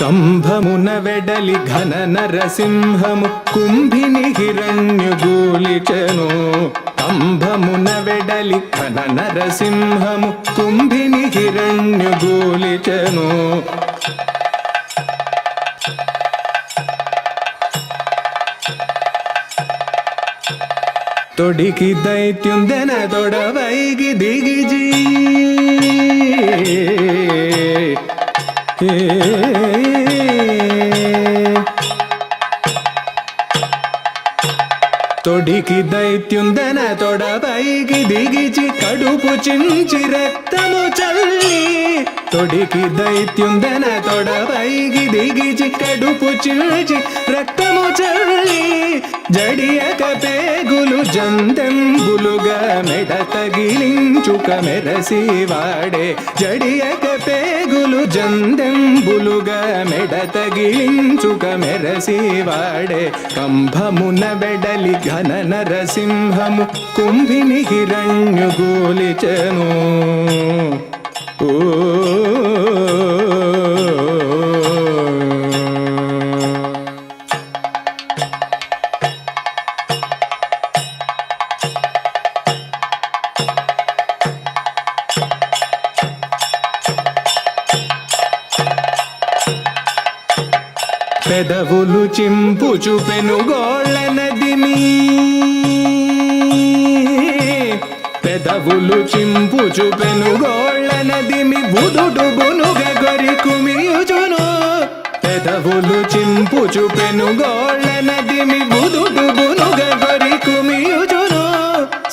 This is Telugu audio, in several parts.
కంభమున వెడలి ఘన నరసింహము కుంభిని హిరణ్యగూలిచెను. కంభమున వెడలి ఘన నరసింహము కుంభిని హిరణ్యగూలిచెను. తొడికి దైత్యుందెన తొడవైగి దిగిజీ తొడికి దైత్యుందన తొడవైగి దిగిచి కడుపు చించి రక్తము చల్లి. తొడికి దైత్యుందన తొడవైగి దిగిచి కడుపు చించి రక్తము చల్లి. జడియక పేగులు జందెంబులుగా మెడ తగిలించుక మెరసివాడే. జడియక పేగులు జందెంబులుగా మెడ తగిలించుక మెరసివాడే. కంభమున వెడలి ఘన నరసింహము కుంభిని హిరణ్యగూలిచెను. పెదవులు చింపుచు పెనుగోళ్ళ నదిని. పెదవులు చింపుచు పెనుగోళ్ళ నదిమి బుదుడు బునుగ గొరి కుమియుచును. పెదవులు చింపుచు పెనుగోళ్ళ నదిమి బుదుడు బునుగ గొరి కుమియుచును.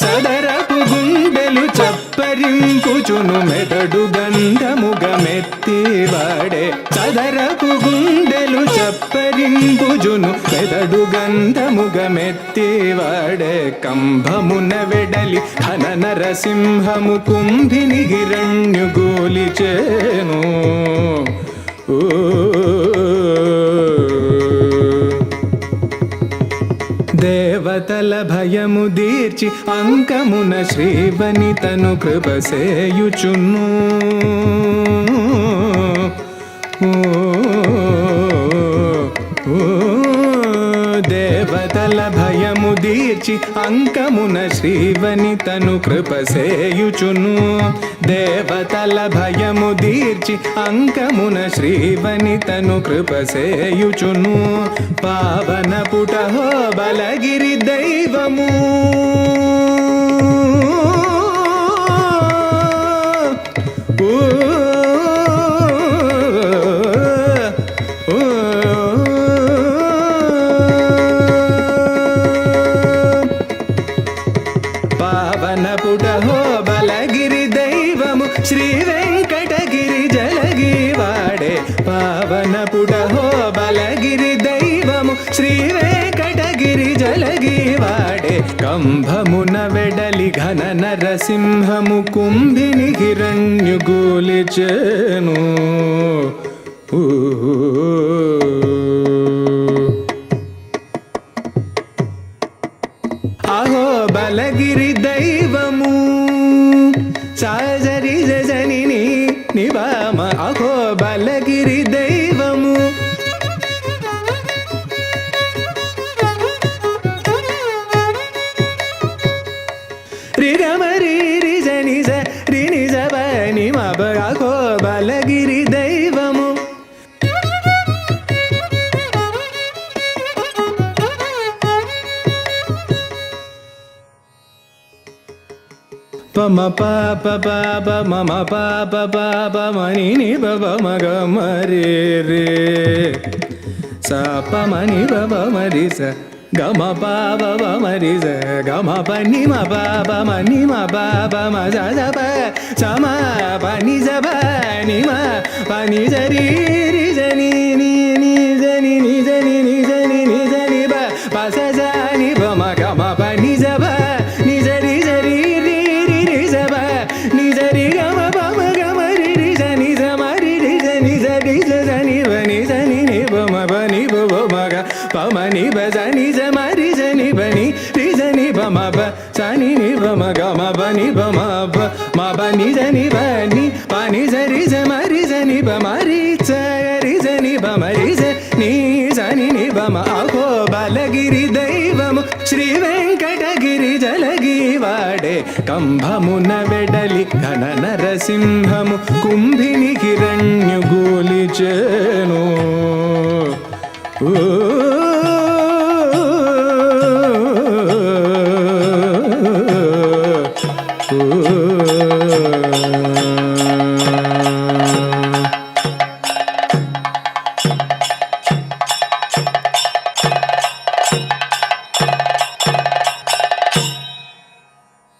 సదరపు గుండెలు చప్పరింపుచును మెదడు గంధముగ మెత్తివాడే. సదరపు గుండెలు చప్పరింపుచును మెదడు గంధముగ మెత్తివాడే. కంభమున వెడలి ఘన నరసింహము కుంభిని హిరణ్యగూలిచెను. దేవతల భయము దీర్చి అంకమున శ్రీవనితను కృపసేయుచును. దేవతల భయము దీర్చి అంకమున శ్రీవనితను కృపసేయుచును. దేవతల భయము దీర్చి అంకమున శ్రీవనితను కృపసేయుచును. పావన పుటహో బలగిరి దైవము. శ్రీ వెంకటగిరి జలగివాడే. పావన పుడహో బలగిరి దైవము శ్రీ వెంకటగిరి జలగివాడే. కంభమున వెడలి ఘన నరసింహము కుంభిని హిరణ్యగూలిచెను. అహో బలగిరి దైవము సాజరి జని నివామ. అహో బలగిరి దైవము రిగమరి రిజని రిని జని మబ. అహో బలగిరి దైవము పమ పాప పాప మమ పాప పాప మని ని బబ మగ మరి రే. స పమని బబ మరి స గమ పాప మరి స గమ పని మ పాప మని మ పాప మ జ ప సమ పని జ పని మ పని జరి రి జని ని ని జని ని జని ని జని ని జని బ ప స జ ని బ మ గమ పని జ బ ని జరి జరి రి రి రి జ బ ని జరి గమ ప మ గమ రి రి జని జ మ రి రి జని జని జ జని బ ని జని ని బ మ బ ని బ బ మ గ ప మ ని బ జని జ మ రి జని బ ని రి జని బ మ బ జని ని బ మ గ మ బ ని బ మ బ మ బ ని జని బ ని ప ని జ రి జ మ రి జని బ మ రి జ రి జని బ మ శ్రీ వెంకటగిరి జలగీవాడే కంభమున వెడలి ఘన నరసింహము కుంభిని హిరణ్యు గూలిచేను. ఓ